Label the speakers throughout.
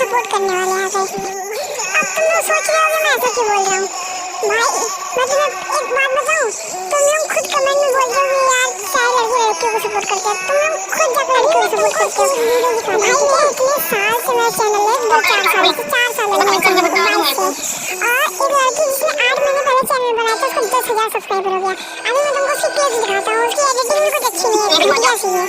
Speaker 1: Support करने वाले हैं गाइस। अब तुम लोग सोच रहे होगे मैं ऐसा क्यों बोल रहा हूँ भाई। मैं तुम्हें एक बात बताऊँ, तुम लोग खुद कमेंट में बोल रहे हो यार सारे लड़के लड़कियों को सपोर्ट करते हैं, तुम लोग खुद जाकर लड़कियों को सपोर्ट करते हो। भाई ये इतने साल से मेरा चैनल है, 4 साल है मेरे चैनल को 22 से, और एक लड़की जिसने 8 महीने पहले चैनल बनाया था उसको 10,000 सब्सक्राइबर हो गया। अभी मैं तुमको उसकी क्लिप्स दिखाता हूँ, उसकी एडिटिंग भी कुछ अच्छी नहीं है, घटिया सी है।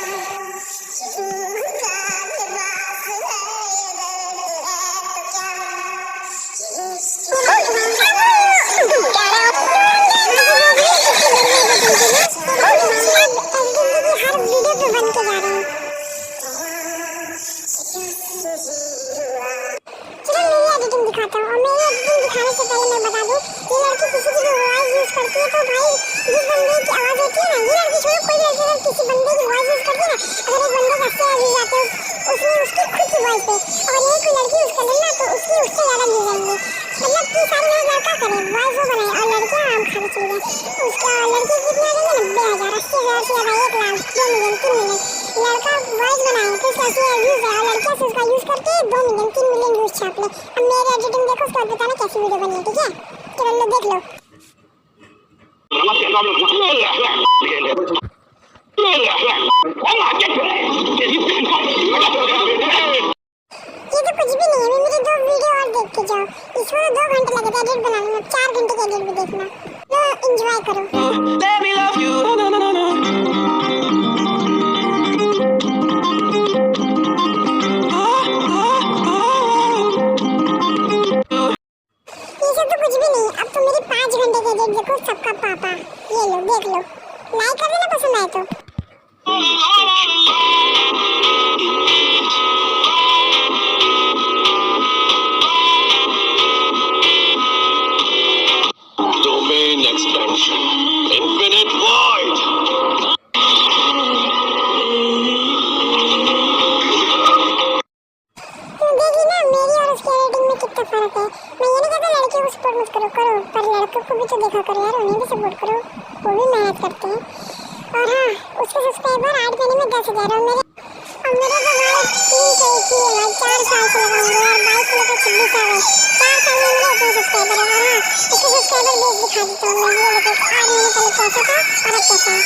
Speaker 1: दिखाता हूँ, और मेरी एडिटिंग दिखाने से पहले मैं बता दूँ, ये लड़की किसी की भी वॉइस यूज करती है तो भाई जिस बंदे की आवाज होती है ना, ये लड़की छोड़ो कोई भी लड़की अगर किसी बंदे की वॉइस यूज करती है ना, अगर एक बंदे का अच्छे व्यूज आते हैं उसमें उसकी खुद की वॉइस पे, और ये कोई लड़की यूज कर ले ना तो उसकी उससे ज्यादा व्यूज आएंगे। मतलब कि सारे लोग लड़का करे वॉइस वो बनाए और लड़कियां आम खाने चली जाए, उसका लड़की कितने आ जाएंगे 90,000 80,000 से ज्यादा 1 लाख 2 मिलियन 3 मिलियन। लड़का वॉइस बनाए तो उसका व्यूज है और लड़कियां से उसका यूज करके 2 मिलियन 3 मिलियन व्यूज छाप ले। अब मेरी एडिटिंग देखो, उसके बाद बताना कैसी वीडियो बनी है, ठीक है? चलो लो देख लो। ये तो कुछ भी नहीं है, मेरे 2 वीडियो और देख के जाओ, इसको तो 2 घंटे लगे थे एडिट बनाने में, 4 घंटे की एडिट भी देखना। लो एंजॉय करो। Let me love you. No, no, no, no. कुछ भी नहीं, अब तो मेरी 5 घंटे के एडिट देखो, सबका पापा। ये लो देख लो, लाइक कर देना पसंद आए तो।
Speaker 2: Domain expansion, infinite void.
Speaker 1: देखी ना मेरी और उसकी एडिटिंग में कितना फर्क है। मैं ये नहीं कहता लड़कियों को सपोर्ट मत करो, पर लड़कों को भी तो देखा करो यार, उन्हें भी सपोर्ट करो, वो भी मेहनत करते हैं। और हाँ, उसके सब्सक्राइबर 8 महीने में 10,000 और मेरे तो भाई 3 से 1 ही है भाई, 4 साल से लगाऊंगा यार, 22 से लेकर 26 साल है, 4 साल में मेरे इतने सब्सक्राइबर है। और हाँ, उसके सब्सक्राइबर बेस दिखा देता हूँ मैं, ये देखो 8 महीने पहले कैसा था और अब कैसा है।